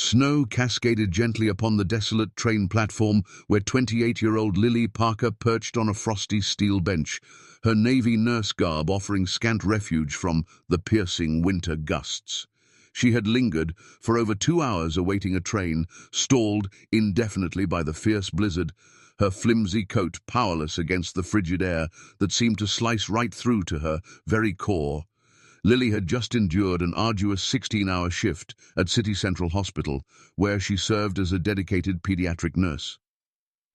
Snow cascaded gently upon the desolate train platform where 28-year-old Lily Parker perched on a frosty steel bench, her Navy nurse garb offering scant refuge from the piercing winter gusts. She had lingered for over 2 hours awaiting a train, stalled indefinitely by the fierce blizzard, her flimsy coat powerless against the frigid air that seemed to slice right through to her very core. Lily had just endured an arduous 16-hour shift at City Central Hospital, where she served as a dedicated pediatric nurse.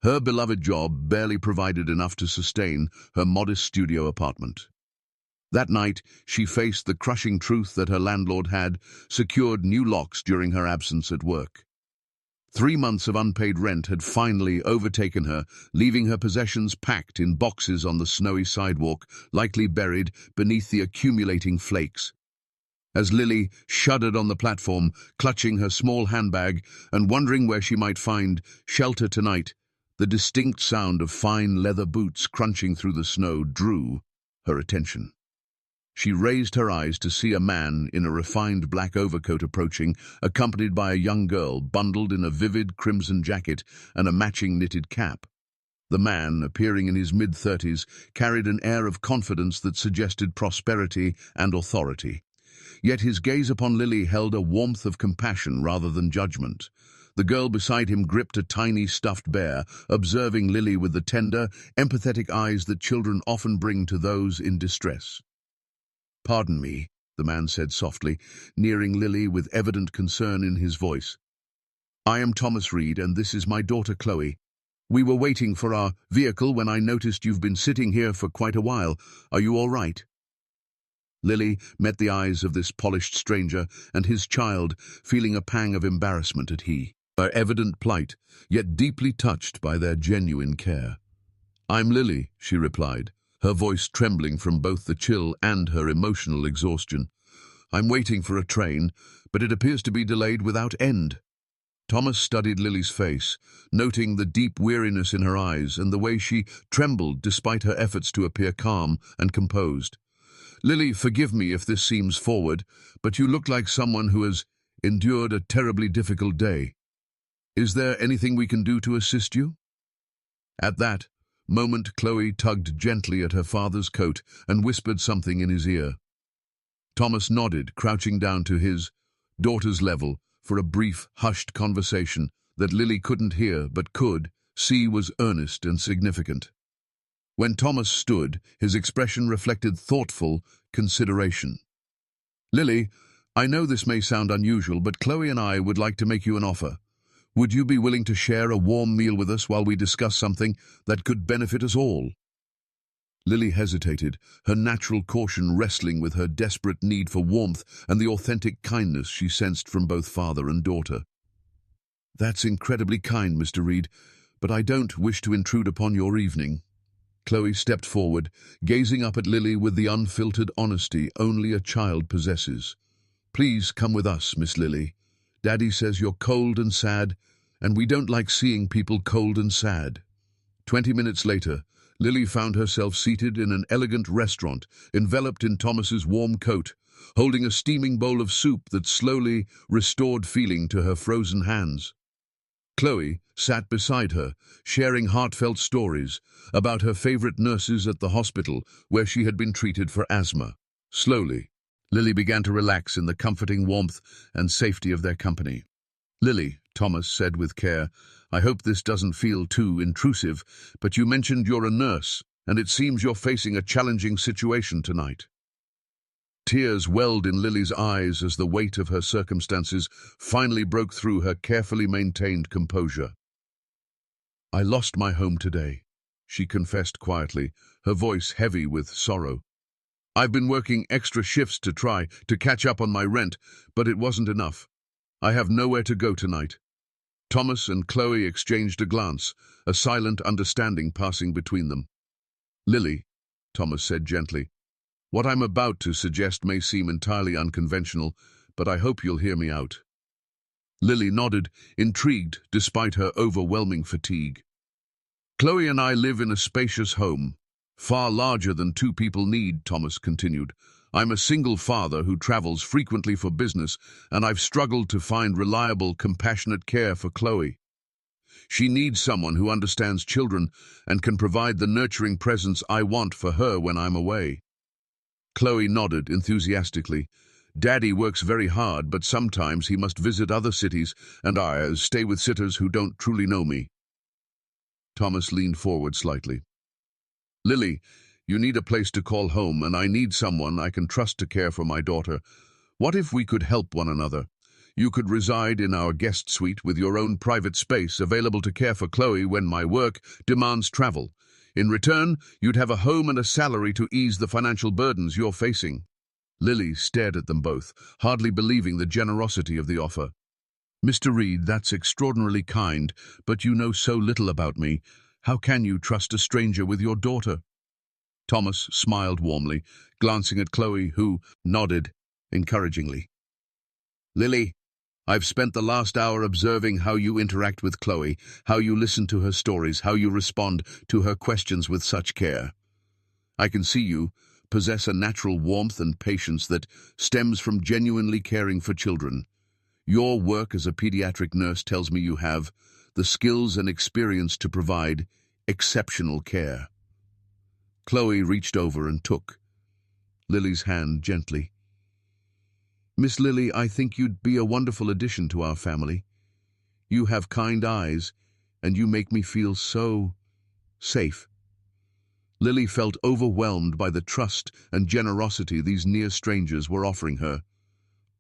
Her beloved job barely provided enough to sustain her modest studio apartment. That night, she faced the crushing truth that her landlord had secured new locks during her absence at work. 3 months of unpaid rent had finally overtaken her, leaving her possessions packed in boxes on the snowy sidewalk, likely buried beneath the accumulating flakes. As Lily shuddered on the platform, clutching her small handbag and wondering where she might find shelter tonight, the distinct sound of fine leather boots crunching through the snow drew her attention. She raised her eyes to see a man in a refined black overcoat approaching, accompanied by a young girl bundled in a vivid crimson jacket and a matching knitted cap. The man, appearing in his mid-30s, carried an air of confidence that suggested prosperity and authority. Yet his gaze upon Lily held a warmth of compassion rather than judgment. The girl beside him gripped a tiny stuffed bear, observing Lily with the tender, empathetic eyes that children often bring to those in distress. "Pardon me," the man said softly, nearing Lily with evident concern in his voice. "I am Thomas Reed, and this is my daughter Chloe. We were waiting for our vehicle when I noticed you've been sitting here for quite a while. Are you all right?" Lily met the eyes of this polished stranger and his child, feeling a pang of embarrassment at her evident plight, yet deeply touched by their genuine care. "I'm Lily," she replied, her voice trembling from both the chill and her emotional exhaustion. "I'm waiting for a train, but it appears to be delayed without end." Thomas studied Lily's face, noting the deep weariness in her eyes and the way she trembled despite her efforts to appear calm and composed. "Lily, forgive me if this seems forward, but you look like someone who has endured a terribly difficult day. Is there anything we can do to assist you?" At that moment, Chloe tugged gently at her father's coat and whispered something in his ear. Thomas nodded, crouching down to his daughter's level for a brief, hushed conversation that Lily couldn't hear but could see was earnest and significant. When Thomas stood, his expression reflected thoughtful consideration. "Lily, I know this may sound unusual, but Chloe and I would like to make you an offer. Would you be willing to share a warm meal with us while we discuss something that could benefit us all?" Lily hesitated, her natural caution wrestling with her desperate need for warmth and the authentic kindness she sensed from both father and daughter. "That's incredibly kind, Mr. Reed, but I don't wish to intrude upon your evening." Chloe stepped forward, gazing up at Lily with the unfiltered honesty only a child possesses. "Please come with us, Miss Lily. Daddy says you're cold and sad, and we don't like seeing people cold and sad." 20 minutes later, Lily found herself seated in an elegant restaurant, enveloped in Thomas's warm coat, holding a steaming bowl of soup that slowly restored feeling to her frozen hands. Chloe sat beside her, sharing heartfelt stories about her favorite nurses at the hospital where she had been treated for asthma. Slowly, Lily began to relax in the comforting warmth and safety of their company. "Lily," Thomas said with care, "I hope this doesn't feel too intrusive, but you mentioned you're a nurse, and it seems you're facing a challenging situation tonight." Tears welled in Lily's eyes as the weight of her circumstances finally broke through her carefully maintained composure. "I lost my home today," she confessed quietly, her voice heavy with sorrow. "I've been working extra shifts to try to catch up on my rent, but it wasn't enough. I have nowhere to go tonight." Thomas and Chloe exchanged a glance, a silent understanding passing between them. "Lily," Thomas said gently, "what I'm about to suggest may seem entirely unconventional, but I hope you'll hear me out." Lily nodded, intrigued despite her overwhelming fatigue. "Chloe and I live in a spacious home, far larger than two people need," Thomas continued. I'm a single father who travels frequently for business, and I've struggled to find reliable, compassionate care for Chloe. She needs someone who understands children and can provide the nurturing presence I want for her when I'm away." Chloe nodded enthusiastically. "Daddy works very hard, but sometimes he must visit other cities, and I stay with sitters who don't truly know me." Thomas leaned forward slightly. "Lily, you need a place to call home, and I need someone I can trust to care for my daughter. What if we could help one another? You could reside in our guest suite with your own private space available to care for Chloe when my work demands travel. In return, you'd have a home and a salary to ease the financial burdens you're facing." Lily stared at them both, hardly believing the generosity of the offer. "Mr. Reed, that's extraordinarily kind, but you know so little about me. How can you trust a stranger with your daughter?" Thomas smiled warmly, glancing at Chloe, who nodded encouragingly. "Lily, I've spent the last hour observing how you interact with Chloe, how you listen to her stories, how you respond to her questions with such care. I can see you possess a natural warmth and patience that stems from genuinely caring for children. Your work as a pediatric nurse tells me you have the skills and experience to provide exceptional care." Chloe reached over and took Lily's hand gently. "Miss Lily, I think you'd be a wonderful addition to our family. You have kind eyes, and you make me feel so safe." Lily felt overwhelmed by the trust and generosity these near strangers were offering her.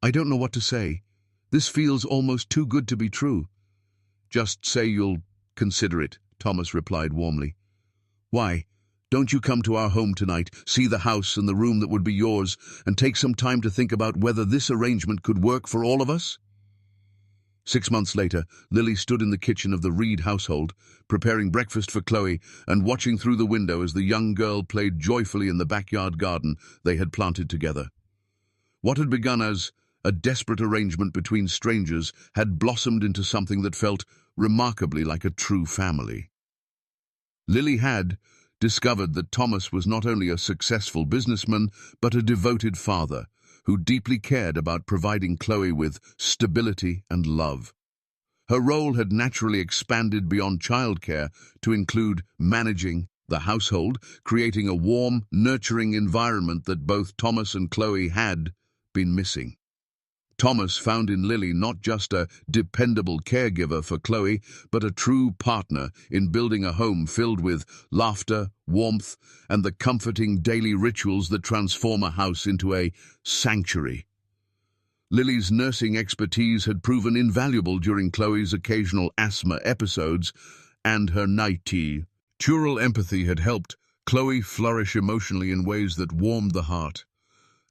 "I don't know what to say. This feels almost too good to be true." "Just say you'll consider it," Thomas replied warmly. "Why? Don't you come to our home tonight, see the house and the room that would be yours, and take some time to think about whether this arrangement could work for all of us?" 6 months later, Lily stood in the kitchen of the Reed household, preparing breakfast for Chloe and watching through the window as the young girl played joyfully in the backyard garden they had planted together. What had begun as a desperate arrangement between strangers had blossomed into something that felt remarkably like a true family. Lily had discovered that Thomas was not only a successful businessman, but a devoted father who deeply cared about providing Chloe with stability and love. Her role had naturally expanded beyond childcare to include managing the household, creating a warm, nurturing environment that both Thomas and Chloe had been missing. Thomas found in Lily not just a dependable caregiver for Chloe, but a true partner in building a home filled with laughter, warmth, and the comforting daily rituals that transform a house into a sanctuary. Lily's nursing expertise had proven invaluable during Chloe's occasional asthma episodes, and her natural empathy had helped Chloe flourish emotionally in ways that warmed the heart.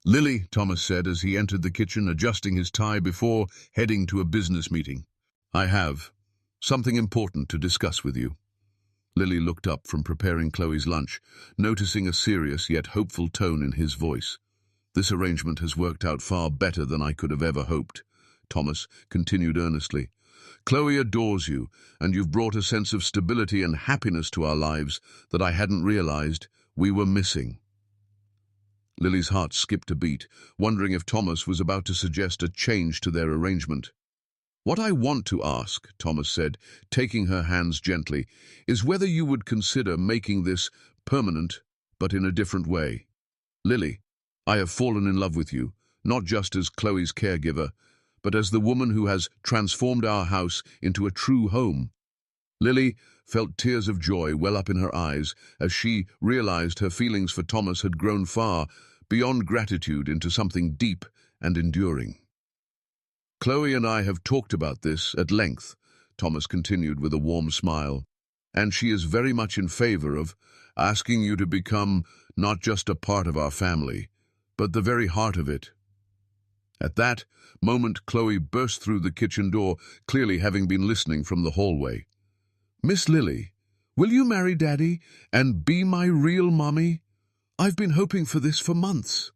"Lily," Thomas said as he entered the kitchen, adjusting his tie before heading to a business meeting, "I have something important to discuss with you." Lily looked up from preparing Chloe's lunch, noticing a serious yet hopeful tone in his voice. "This arrangement has worked out far better than I could have ever hoped," Thomas continued earnestly. "Chloe adores you, and you've brought a sense of stability and happiness to our lives that I hadn't realized we were missing." Lily's heart skipped a beat, wondering if Thomas was about to suggest a change to their arrangement. "What I want to ask," Thomas said, taking her hands gently, "is whether you would consider making this permanent, but in a different way. Lily, I have fallen in love with you, not just as Chloe's caregiver, but as the woman who has transformed our house into a true home." Lily felt tears of joy well up in her eyes as she realized her feelings for Thomas had grown far beyond gratitude into something deep and enduring. "Chloe and I have talked about this at length," Thomas continued with a warm smile, "and she is very much in favor of asking you to become not just a part of our family, but the very heart of it." At that moment, Chloe burst through the kitchen door, clearly having been listening from the hallway. "Miss Lily, will you marry Daddy and be my real mommy? I've been hoping for this for months."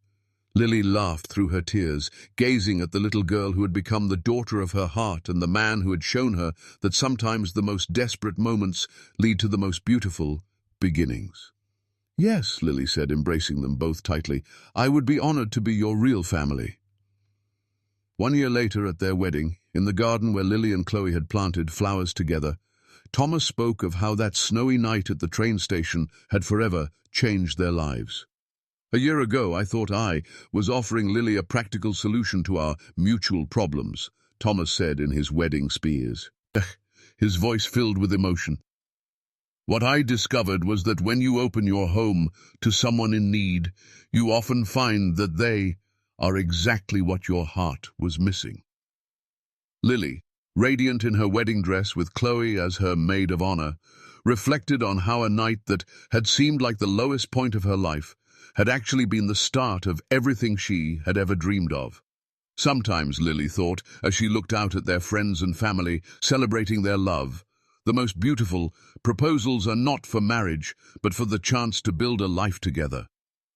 Lily laughed through her tears, gazing at the little girl who had become the daughter of her heart and the man who had shown her that sometimes the most desperate moments lead to the most beautiful beginnings. Yes, Lily said, embracing them both tightly. I would be honored to be your real family. 1 year later, at their wedding, in the garden where Lily and Chloe had planted flowers together, Thomas spoke of how that snowy night at the train station had forever changed their lives. A year ago, I thought I was offering Lily a practical solution to our mutual problems, Thomas said in his wedding spears, his voice filled with emotion. What I discovered was that when you open your home to someone in need, you often find that they are exactly what your heart was missing. Lily, radiant in her wedding dress with Chloe as her maid of honor, reflected on how a night that had seemed like the lowest point of her life had actually been the start of everything she had ever dreamed of. Sometimes, Lily thought, as she looked out at their friends and family celebrating their love, the most beautiful proposals are not for marriage, but for the chance to build a life together.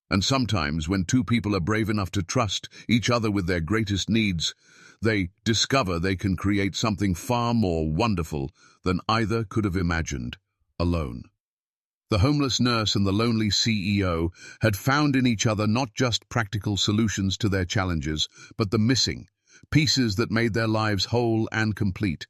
And sometimes, when two people are brave enough to trust each other with their greatest needs, they discover they can create something far more wonderful than either could have imagined alone. The homeless nurse and the lonely CEO had found in each other not just practical solutions to their challenges, but the missing pieces that made their lives whole and complete.